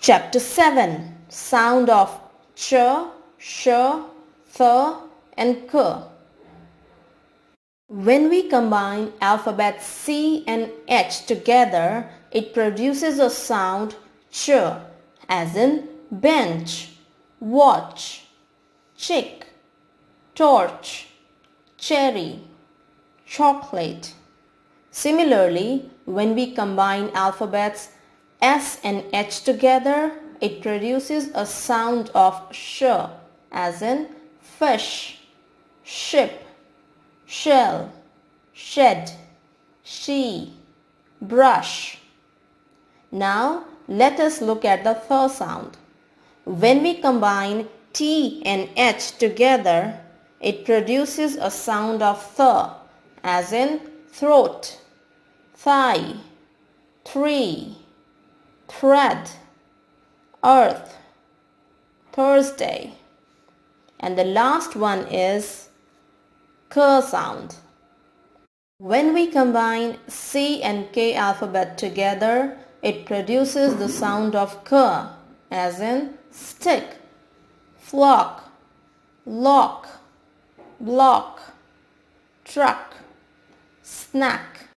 Chapter 7. Sound of ch, sh, th and k. When we combine alphabets C and H together, it produces a sound ch, as in bench, watch, chick, torch, cherry, chocolate. Similarly, when we combine alphabets S and H together, it produces a sound of sh, as in fish, ship, shell, shed, she, brush. Now let us look at the th sound. When we combine T and H together, it produces a sound of th, as in throat, thigh, tree, thread, earth, Thursday. And the last one is k sound. When we combine C and K alphabet together, it produces the sound of k, as in stick, flock, lock, block, truck, snack.